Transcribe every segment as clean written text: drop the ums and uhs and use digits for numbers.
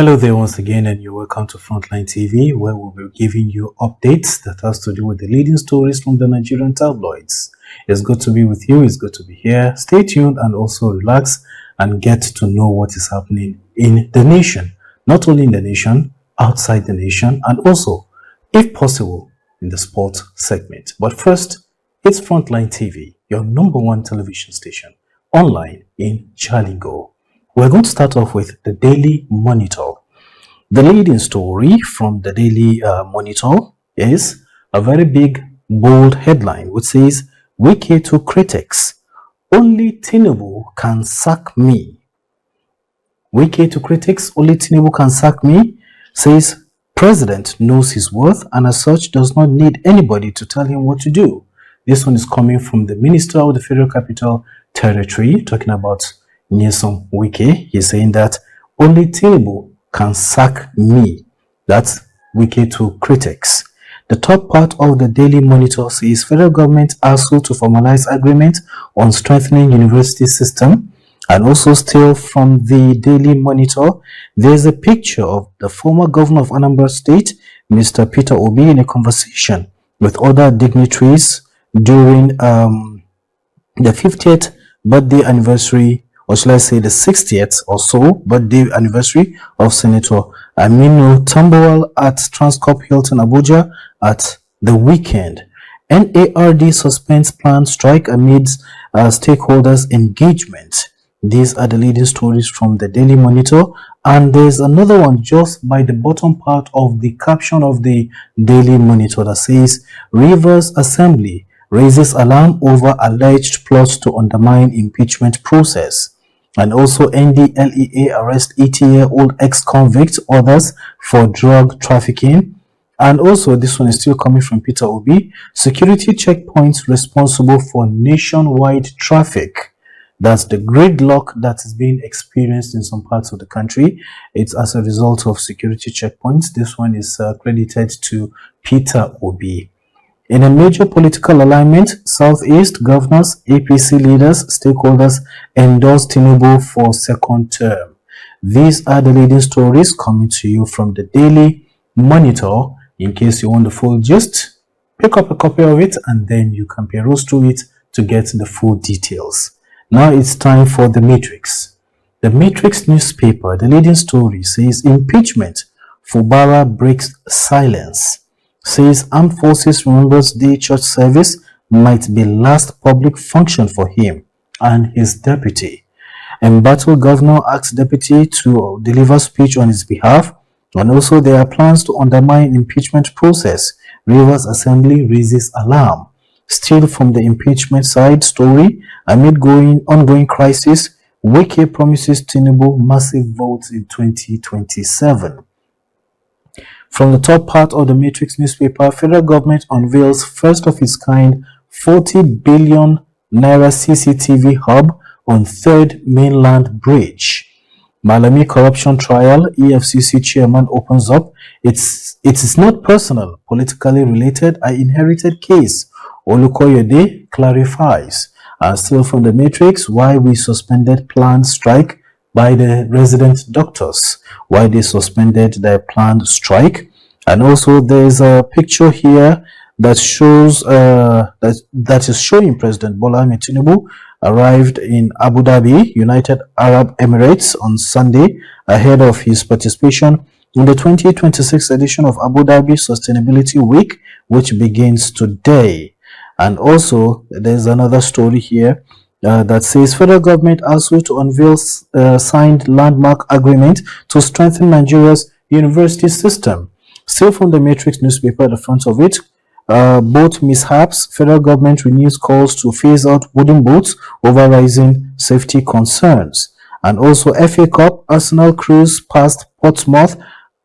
Hello there once again, and you're welcome to Frontline TV, where we'll be giving you updates that has to do with the leading stories from the Nigerian tabloids. It's good to be with you. It's good to be here. Stay tuned and also relax and get to know what is happening in the nation. Not only in the nation, outside the nation, and also, if possible, in the sport segment. But first, it's Frontline TV, your #1 television station, online in Jalingo. We're going to start off with the Daily Monitor. The leading story from the Daily Monitor is a very big, bold headline which says, "Wike to critics, only Tinubu can sack me." Wike to critics, "Only Tinubu can sack me," says president knows his worth and as such does not need anybody to tell him what to do. This one is coming from the Minister of the Federal Capital Territory, talking about Nyesom Wike. He's saying that only Tinubu can sack me. That's Wike to critics. The top part of the Daily Monitor says federal government ASU to formalize agreement on strengthening university system. And also still from the Daily Monitor, there's a picture of the former governor of Anambra State, Mr. Peter Obi, in a conversation with other dignitaries during the 50th birthday anniversary, or shall I say the 60th or so birthday anniversary of Senator Aminu Tambuwal at Transcorp Hilton Abuja at the weekend. NARD suspends planned strike amidst stakeholders' engagement. These are the leading stories from the Daily Monitor, and there's another one just by the bottom part of the caption of the Daily Monitor that says Rivers Assembly raises alarm over alleged plot to undermine impeachment process. And also NDLEA arrest 80-year-old ex-convict, others for drug trafficking. And also this one is still coming from Peter Obi. Security checkpoints responsible for nationwide traffic. That's the gridlock that is being experienced in some parts of the country. It's as a result of security checkpoints. This one is credited to Peter Obi. In a major political alignment, Southeast governors, APC leaders, stakeholders endorse Tinubu for second term. These are the leading stories coming to you from the Daily Monitor. In case you want the full gist, pick up a copy of it and then you can peruse through it to get the full details. Now it's time for the Matrix. The Matrix newspaper, the leading story says impeachment, Fubara breaks silence. Says Armed Forces Remembrance Day church service might be last public function for him and his deputy. Embattled governor asks deputy to deliver speech on his behalf, and also there are plans to undermine impeachment process. Rivers Assembly raises alarm. Still from the impeachment side story, amid ongoing crisis, Wike promises Tinubu massive votes in 2027. From the top part of the Matrix newspaper, federal government unveils first of its kind 40 billion naira CCTV hub on third mainland bridge. Malami corruption trial, EFCC chairman opens up. It is not personal, politically related, I inherited case. Olukoyede clarifies. And still from the Matrix, why we suspended planned strike by the resident doctors, why they suspended their planned strike. And also there's a picture here that shows that is showing President Bola Ahmed Tinubu arrived in Abu Dhabi, United Arab Emirates on Sunday ahead of his participation in the 2026 edition of Abu Dhabi Sustainability Week, which begins today. And also there's another story here that says federal government ASU to unveil signed landmark agreement to strengthen Nigeria's university system. Still from the Matrix newspaper at the front of it, boat mishaps, federal government renews calls to phase out wooden boats over rising safety concerns. And also FA Cup, Arsenal cruise past Portsmouth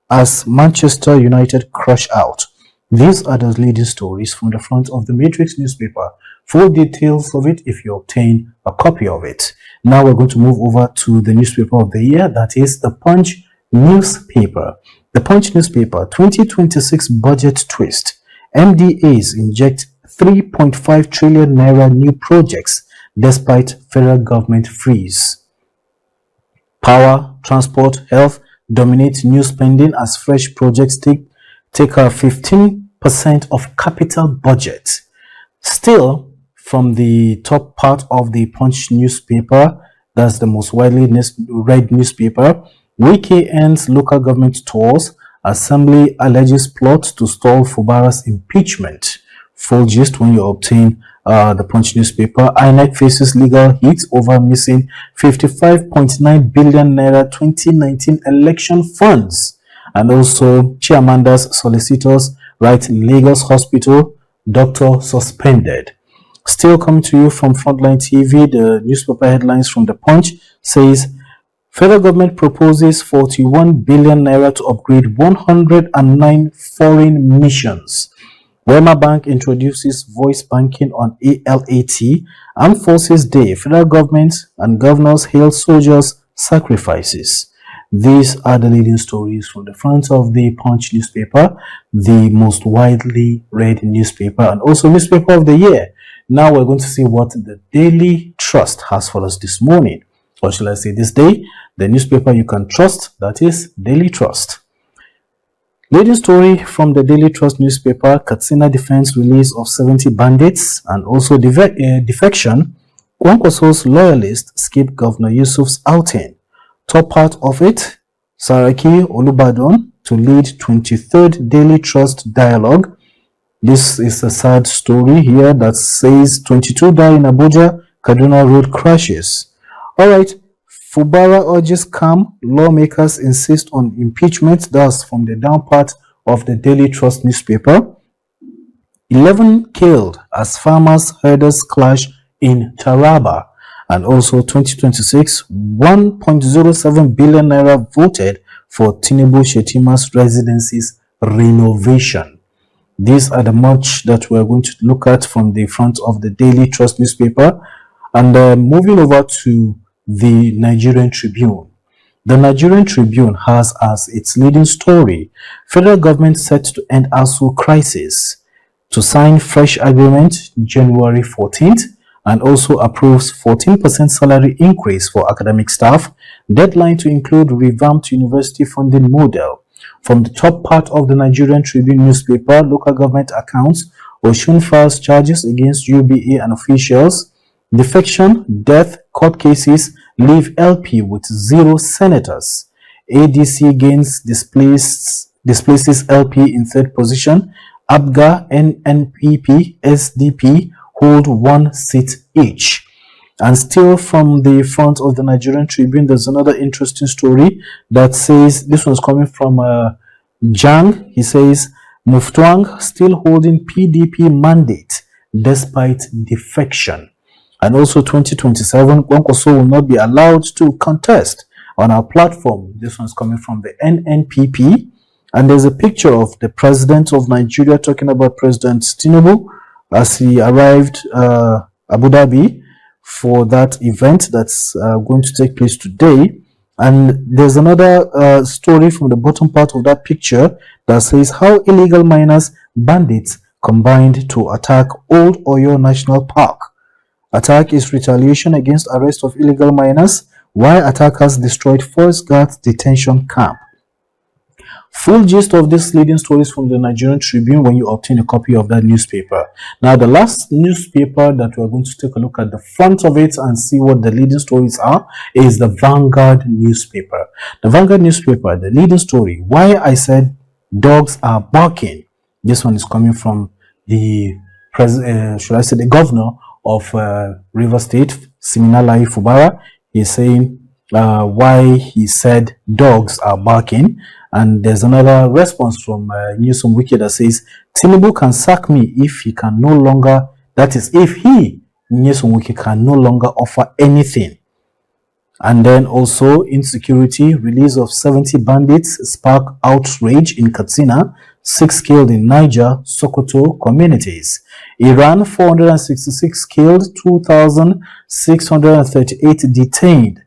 as Manchester United crush out. These are the leading stories from the front of the Matrix newspaper. Full details of it if you obtain a copy of it. Now we're going to move over to the newspaper of the year, that is the Punch newspaper. The Punch newspaper, 2026 budget twist. MDAs inject 3.5 trillion naira new projects despite federal government freeze. Power, transport, health, dominate new spending as fresh projects take 15% of capital budget. Still, from the top part of the Punch newspaper, that's the most widely read newspaper, Wike ends local government tours, Assembly alleges plot to stall Fubara's impeachment. Full gist when you obtain the Punch newspaper. INEC faces legal hit over missing 55.9 billion naira 2019 election funds. And also, Chiamanda's solicitors write Lagos hospital, doctor suspended. Still coming to you from Frontline TV, the newspaper headlines from the Punch says, Federal government proposes 41 billion naira to upgrade 109 foreign missions. Wema Bank introduces voice banking on ALAT. Armed Forces Day. Federal government and governors hail soldiers' sacrifices. These are the leading stories from the front of the Punch newspaper, the most widely read newspaper and also newspaper of the year. Now we're going to see what the Daily Trust has for us this morning. Or shall I say this day? The newspaper you can trust, that is Daily Trust. Leading story from the Daily Trust newspaper, Katsina defense release of 70 bandits and also defection. Kwankwaso's loyalists skip Governor Yusuf's outing. Top part of it, Saraki Olubadan to lead 23rd Daily Trust dialogue. This is a sad story here that says 22 die in Abuja, Kaduna road crashes. Alright, Fubara urges calm, lawmakers insist on impeachment. That's from the down part of the Daily Trust newspaper. 11 killed as farmers herders clash in Taraba. And also 2026, 1.07 billion naira voted for Tinubu Shetima's residency's renovation. These are the much that we're going to look at from the front of the Daily Trust newspaper. And moving over to the Nigerian Tribune. The Nigerian Tribune has as its leading story, federal government set to end ASU crisis, to sign fresh agreement January 14th, and also approves 14% salary increase for academic staff, deadline to include revamped university funding model. From the top part of the Nigerian Tribune newspaper, local government accounts, Oshun files charges against UBA and officials, defection, death, court cases leave LP with 0 senators. ADC gains displaces LP in third position. ABGA, NNPP, SDP hold 1 seat each. And still from the front of the Nigerian Tribune, there's another interesting story that says, this one's coming from Jang. He says, Muftwang still holding PDP mandate despite defection. And also 2027, Kwankwaso will not be allowed to contest on our platform. This one's coming from the NNPP. And there's a picture of the president of Nigeria talking about President Tinubu as he arrived Abu Dhabi for that event that's going to take place today. And there's another story from the bottom part of that picture that says how illegal miners, bandits combined to attack Old Oyo National Park. Attack is retaliation against arrest of illegal miners, while attackers destroyed Forest Guard's detention camp. Full gist of these leading stories from the Nigerian Tribune when you obtain a copy of that newspaper. Now, the last newspaper that we're going to take a look at the front of it and see what the leading stories are is the Vanguard newspaper. The Vanguard newspaper, the leading story, why I said dogs are barking. This one is coming from the the governor of River State, Siminalayi Fubara. He's saying why he said dogs are barking. And there's another response from Newsom Wiki that says, Tinubu can sack me if he can no longer, that is, if he, Newsom Wiki, can no longer offer anything. And then also insecurity, release of 70 bandits spark outrage in Katsina, 6 killed in Niger, Sokoto communities. Iran, 466 killed, 2,638 detained.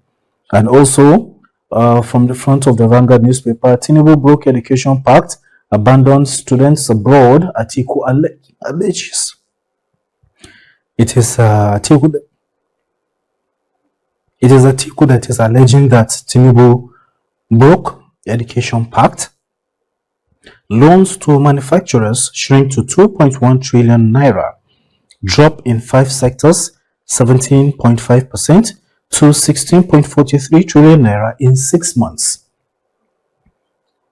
And also, from the front of the Vanguard newspaper, Tinubu broke education pact, abandoned students abroad. Atiku alleges. It is Atiku that is alleging that Tinubu broke Education Pact. Loans to manufacturers shrink to 2.1 trillion naira. Drop in 5 sectors, 17.5% to 16.43 trillion naira in 6 months.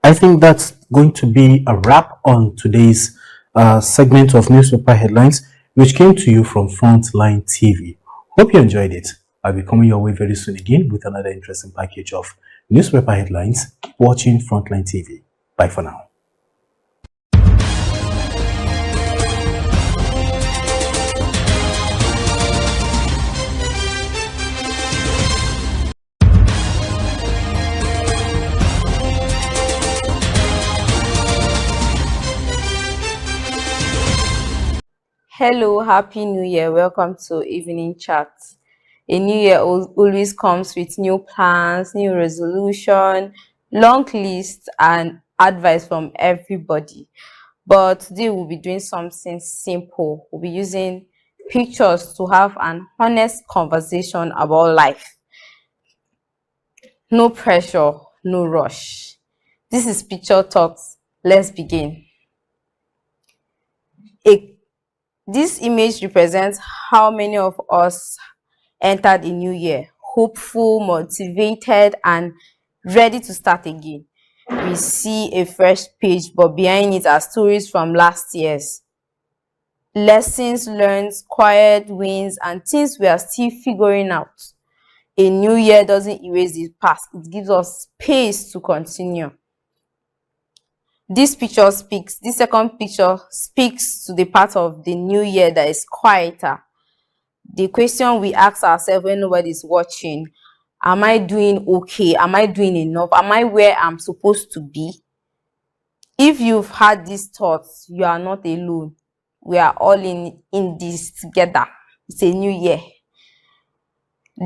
I think that's going to be a wrap on today's segment of newspaper headlines, which came to you from Frontline TV. Hope you enjoyed it. I'll be coming your way very soon again with another interesting package of newspaper headlines. Keep watching Frontline TV. Bye for now. Hello, happy new year. Welcome to evening chat. A new year always comes with new plans, new resolution, long list and advice from everybody. But today we'll be doing something simple. We'll be using pictures to have an honest conversation about life. No pressure, no rush. This is Picture Talks. Let's begin. This image represents how many of us entered the new year, hopeful, motivated, and ready to start again. We see a fresh page, but behind it are stories from last year's. Lessons learned, quiet wins, and things we are still figuring out. A new year doesn't erase the past, it gives us space to continue. This second picture speaks to the part of the new year that is quieter. The question we ask ourselves when nobody's watching: am I doing okay? Am I doing enough? Am I where I'm supposed to be? If you've had these thoughts, you are not alone. We are all in this together. It's a new year.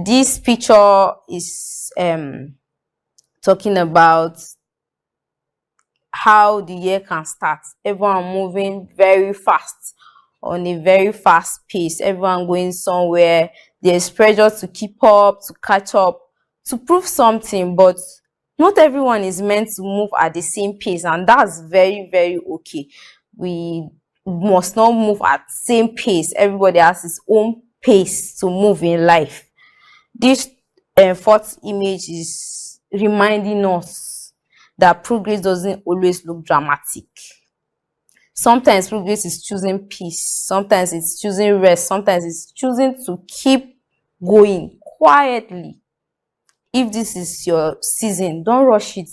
This picture is talking about how the year can start. Everyone moving very fast, on a very fast pace. Everyone going somewhere. There's pressure to keep up, to catch up, to prove something, but not everyone is meant to move at the same pace, and that's very, very okay. We must not move at the same pace. Everybody has his own pace to move in life. This fourth image is reminding us that progress doesn't always look dramatic. Sometimes progress is choosing peace. Sometimes it's choosing rest. Sometimes it's choosing to keep going quietly. If this is your season, don't rush it.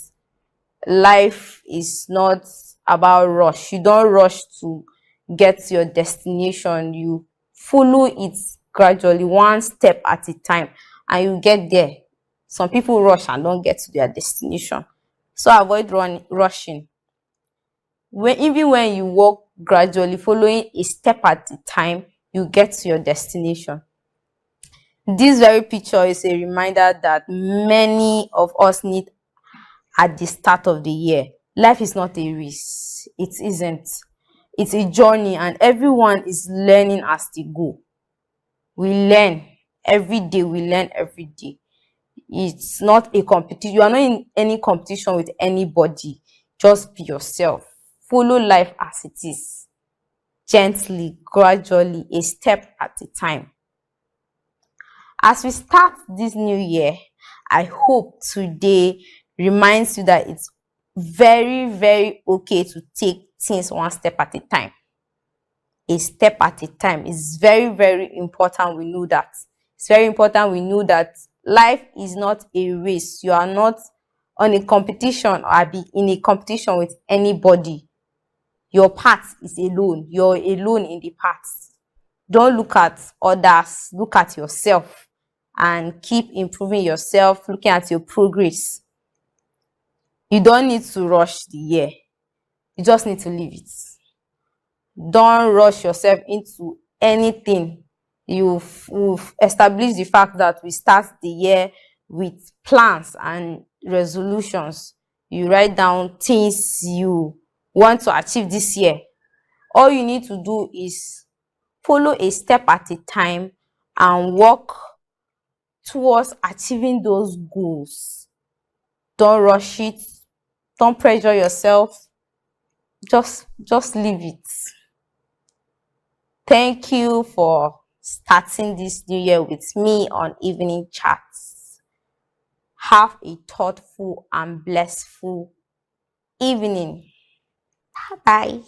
Life is not about rush. You don't rush to get to your destination. You follow it gradually, one step at a time, and you get there. Some people rush and don't get to their destination. So avoid rushing. Even when you walk gradually, following a step at a time, you get to your destination. This very picture is a reminder that many of us need at the start of the year. Life is not a race. It isn't. It's a journey, and everyone is learning as they go. We learn every day. We learn every day. It's not a competition. You are not in any competition with anybody. Just be yourself. Follow life as it is. Gently, gradually, a step at a time. As we start this new year, I hope today reminds you that it's very, very okay to take things one step at a time. A step at a time is very, very important. We know that. It's very important we know that life is not a race. You are not on a competition or be in a competition with anybody. Your path is alone. You're alone in the path. Don't look at others. Look at yourself and keep improving yourself, looking at your progress. You don't need to rush the year. You just need to live it. Don't rush yourself into anything. You've established the fact that we start the year with plans and resolutions. You write down things you want to achieve this year. All you need to do is follow a step at a time and work towards achieving those goals. Don't rush it. Don't pressure yourself. Just leave it. Thank you for starting this new year with me on Evening Chats. Have a thoughtful and blissful evening. Bye bye.